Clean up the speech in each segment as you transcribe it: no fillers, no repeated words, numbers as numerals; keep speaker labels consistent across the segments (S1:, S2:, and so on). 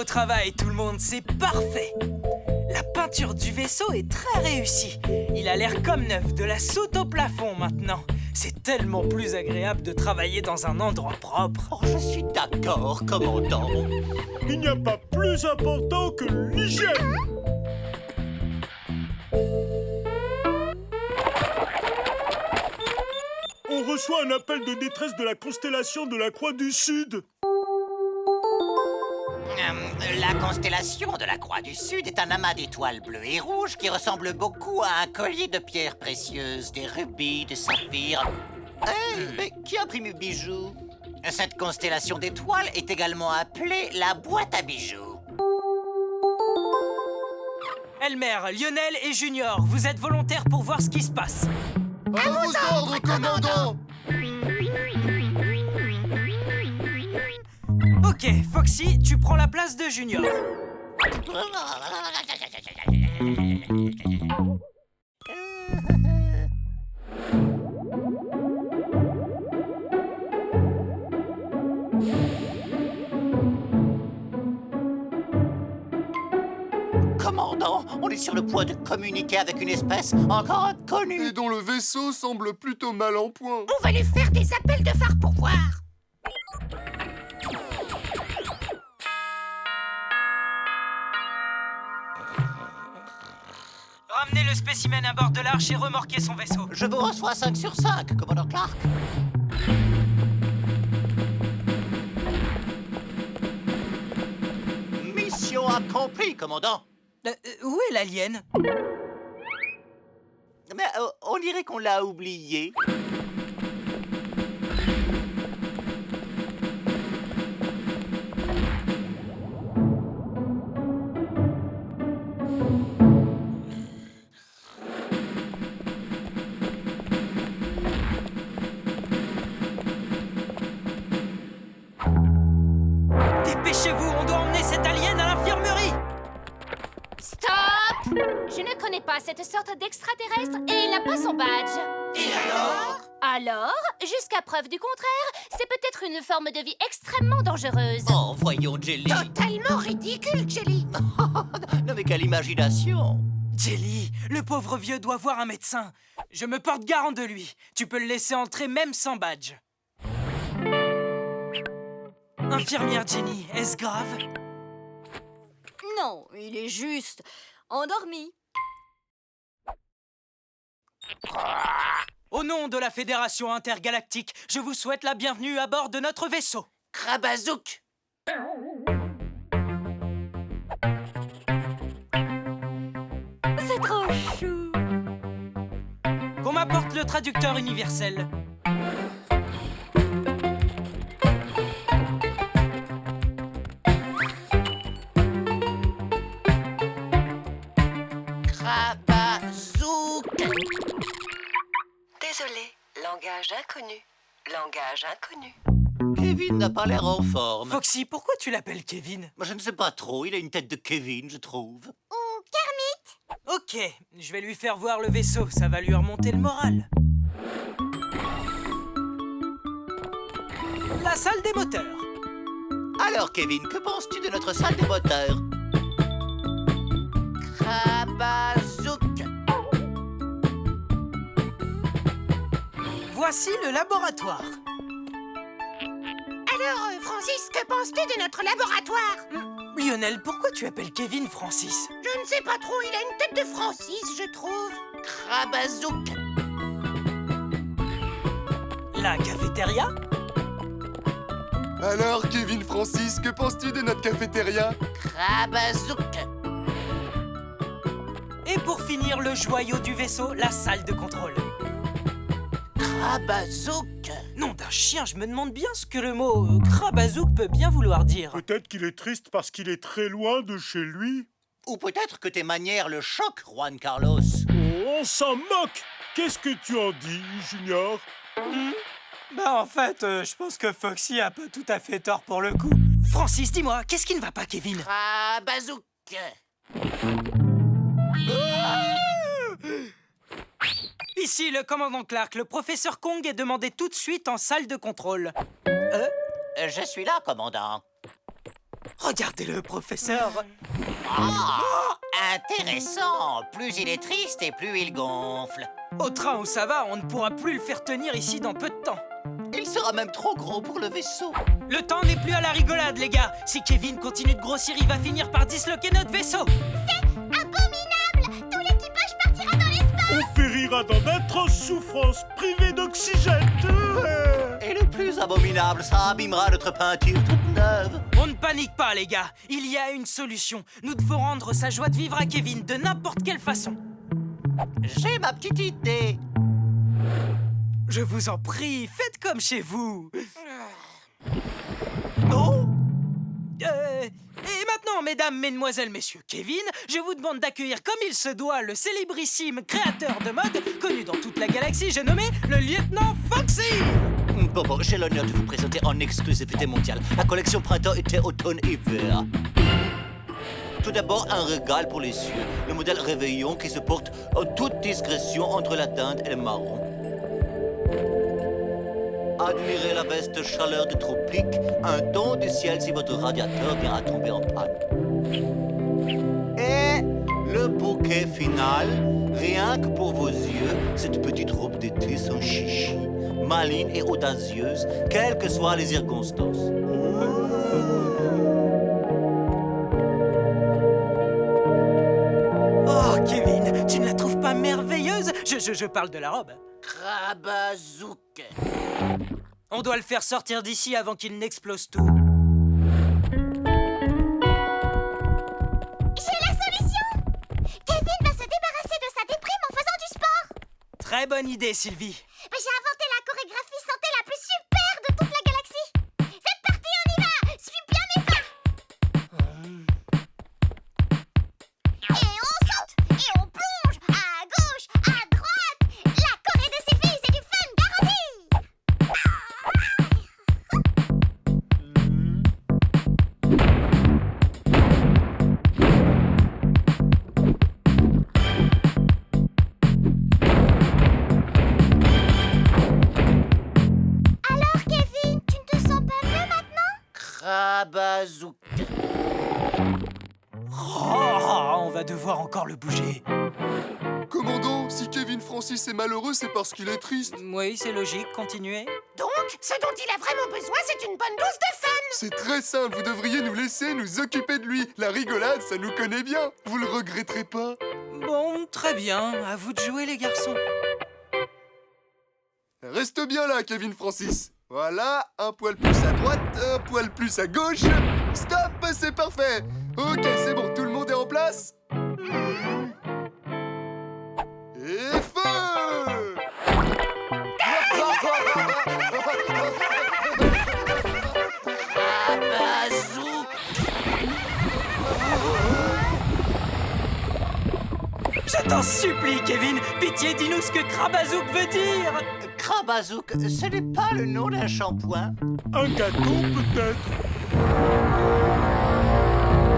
S1: travail, tout le monde, c'est parfait. La peinture du vaisseau est très réussie. Il a l'air comme neuf, de la soute au plafond maintenant. C'est tellement plus agréable de travailler dans un endroit propre.
S2: Oh, je suis d'accord, commandant.
S3: Il n'y a pas plus important que l'hygiène. On reçoit un appel de détresse de la constellation de la Croix du Sud.
S2: La constellation de la Croix du Sud est un amas d'étoiles bleues et rouges qui ressemble beaucoup à un collier de pierres précieuses, des rubis, des saphirs. Mais qui a pris mes bijoux? Cette constellation d'étoiles est également appelée la boîte à bijoux.
S1: Elmer, Lionel et Junior, vous êtes volontaires pour voir ce qui se passe.
S4: À vos ordres, commandant!
S1: Ok, Foxy, tu prends la place de Junior.
S2: Commandant, on est sur le point de communiquer avec une espèce encore inconnue.
S4: Et dont le vaisseau semble plutôt mal en point.
S5: On va lui faire des appels de phare pour voir.
S1: Ramenez le spécimen à bord de l'arche et remorquez son vaisseau.
S2: Je vous reçois 5 sur 5, commandant Clark. Mission accomplie, commandant.
S1: Où est l'alien?
S2: Mais on dirait qu'on l'a oublié.
S1: Dépêchez-vous, on doit emmener cet alien à l'infirmerie.
S5: Stop! Je ne connais pas cette sorte d'extraterrestre et il n'a pas son badge.
S2: Et alors?
S5: Alors, jusqu'à preuve du contraire, c'est peut-être une forme de vie extrêmement dangereuse.
S2: Oh, voyons, Jelly.
S5: Totalement ridicule, Jelly.
S2: Non, mais quelle imagination.
S1: Jelly, le pauvre vieux doit voir un médecin. Je me porte garant de lui. Tu peux le laisser entrer même sans badge. Infirmière Jenny, est-ce grave?
S6: Non, il est juste endormi.
S1: Au nom de la Fédération intergalactique, je vous souhaite la bienvenue à bord de notre vaisseau.
S2: Krabazouk.
S6: C'est trop chou.
S1: Qu'on m'apporte le traducteur universel.
S2: Krabazouk.
S7: Désolé, langage inconnu. Langage inconnu.
S2: Kevin n'a pas l'air en forme.
S1: Foxy, pourquoi tu l'appelles Kevin?
S2: Je ne sais pas trop, il a une tête de Kevin, je trouve.
S1: Ok, je vais lui faire voir le vaisseau, ça va lui remonter le moral. La salle des moteurs.
S2: Alors, Kevin, que penses-tu de notre salle des moteurs? Krabazouk.
S1: Voici le laboratoire.
S5: Alors, Francis, que penses-tu de notre laboratoire?
S1: Lionel, pourquoi tu appelles Kevin Francis?
S5: Je ne sais pas trop, il a une tête de Francis, je trouve.
S2: Krabazouk.
S1: La cafétéria?
S4: Alors, Kevin Francis, que penses-tu de notre cafétéria?
S2: Krabazouk.
S1: Et pour finir, le joyau du vaisseau, la salle de contrôle.
S2: Krabazouk.
S1: Nom d'un chien, je me demande bien ce que le mot Krabazouk peut bien vouloir dire.
S3: Peut-être qu'il est triste parce qu'il est très loin de chez lui.
S2: Ou peut-être que tes manières le choquent, Juan Carlos.
S3: Oh, on s'en moque. Qu'est-ce que tu en dis, Junior?
S1: Bah en fait, je pense que Foxy a pas tout à fait tort pour le coup. Francis, dis-moi, qu'est-ce qui ne va pas, Kevin?
S2: Krabazouk.
S1: Ici le commandant Clark, le professeur Kong est demandé tout de suite en salle de contrôle.
S2: Je suis là, commandant.
S1: Regardez-le, professeur.
S2: Ah, intéressant. Plus il est triste et plus il gonfle.
S1: Au train où ça va, on ne pourra plus le faire tenir ici dans peu de temps.
S2: Il sera même trop gros pour le vaisseau.
S1: Le temps n'est plus à la rigolade, les gars. Si Kevin continue de grossir, il va finir par disloquer notre vaisseau.
S5: Abominable! Tout l'équipage partira dans l'espace!
S3: On périra dans d'atroces souffrances, privés d'oxygène.
S2: Et le plus abominable, ça abîmera notre peinture toute neuve.
S1: On ne panique pas, les gars. Il y a une solution. Nous devons rendre sa joie de vivre à Kevin de n'importe quelle façon.
S2: J'ai ma petite idée.
S1: Je vous en prie, faites comme chez vous.
S2: Oh,
S1: Et maintenant, mesdames, mesdemoiselles, messieurs, Kevin, je vous demande d'accueillir comme il se doit le célébrissime créateur de mode, connu dans toute la galaxie, j'ai nommé le lieutenant Foxy.
S2: Bon, j'ai l'honneur de vous présenter en exclusivité mondiale la collection printemps-été, automne-hiver. Tout d'abord, un régal pour les cieux, le modèle Réveillon qui se porte en toute discrétion entre la dinde et le marron. Admirez la veste chaleur de tropique, un don du ciel si votre radiateur vient à tomber en panne. Et le bouquet final, rien que pour vos yeux, cette petite robe d'été sans chichi, maligne et audacieuse, quelles que soient les circonstances.
S1: Oh, Kevin, tu ne la trouves pas merveilleuse? Je parle de la robe.
S2: Krabazouk.
S1: On doit le faire sortir d'ici avant qu'il n'explose tout.
S5: J'ai la solution! Kevin va se débarrasser de sa déprime en faisant du sport!
S1: Très bonne idée, Sylvie.
S5: J'ai inventé la chorégraphie santé la plus super de toute la galaxie! C'est parti, on y va! Suis bien mes pas! Et on saute! Et on plonge! À gauche, à droite! La choré de ces filles, c'est du fun garanti! Alors, Kevin, tu ne te sens pas mieux maintenant?
S2: Krabazouk.
S1: On va devoir encore le bouger.
S4: Commando, si Kevin Francis est malheureux, c'est parce qu'il est triste.
S1: Oui, c'est logique, continuez.
S2: Donc, ce dont il a vraiment besoin, c'est une bonne dose de fun.
S4: C'est très simple, vous devriez nous laisser nous occuper de lui. La rigolade, ça nous connaît bien. Vous le regretterez pas.
S1: Bon, très bien. À vous de jouer, les garçons.
S4: Reste bien là, Kevin Francis. Voilà, un poil plus à droite, un poil plus à gauche. Stop, c'est parfait. Ok, c'est bon, tout le monde est en place. Et feu!
S2: Krabazouk.
S1: Je t'en supplie, Kevin. Pitié, dis-nous ce que Krabazouk veut dire.
S2: Krabazouk, ce n'est pas le nom d'un shampoing.
S3: Un gâteau, peut-être.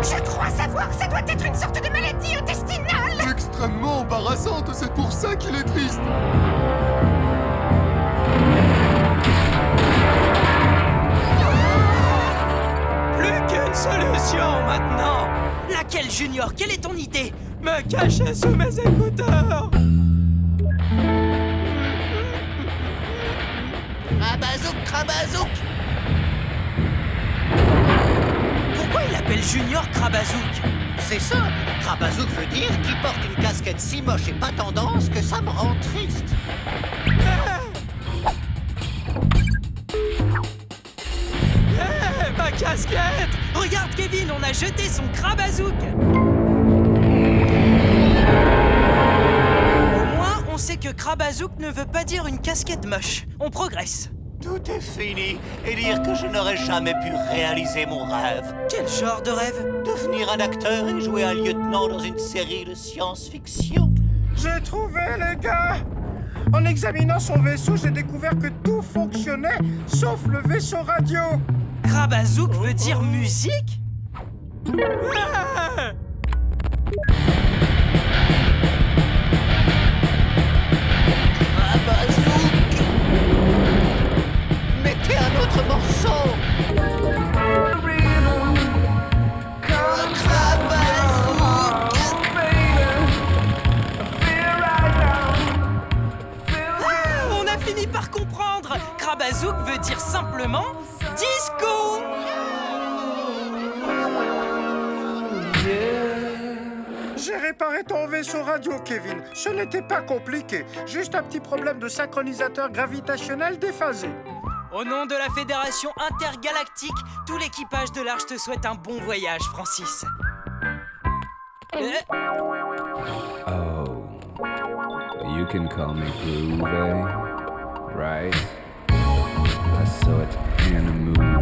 S5: Je crois savoir, ça doit être une sorte de maladie intestinale!
S4: Extrêmement embarrassante, c'est pour ça qu'il est triste.
S1: Plus qu'une solution maintenant. Laquelle, Junior? Quelle est ton idée? Me cacher sous mes écouteurs.
S2: Krabazouk, Krabazouk.
S1: Pourquoi il appelle Junior Krabazouk?
S2: C'est simple. Krabazouk veut dire qu'il porte une casquette si moche et pas tendance que ça me rend triste.
S1: Ma casquette! Regarde, Kevin, on a jeté son Krabazouk. Au moins, on sait que Krabazouk ne veut pas dire une casquette moche. On progresse.
S2: Tout est fini et dire que je n'aurais jamais pu réaliser mon rêve.
S1: Quel genre de rêve?
S2: Devenir un acteur et jouer un lieutenant dans une série de science-fiction.
S8: J'ai trouvé, les gars! En examinant son vaisseau, j'ai découvert que tout fonctionnait, sauf le vaisseau radio.
S1: Krabazouk veut dire musique? Ah!
S2: Krabazouk! Mettez un autre morceau!
S1: Zouk veut dire simplement disco.
S8: J'ai réparé ton vaisseau radio, Kevin. Ce n'était pas compliqué. Juste un petit problème de synchronisateur gravitationnel déphasé.
S1: Au nom de la Fédération intergalactique, tout l'équipage de l'Arche te souhaite un bon voyage, Francis.
S9: Oh, you can call me Groovy, right? I saw it in a movie.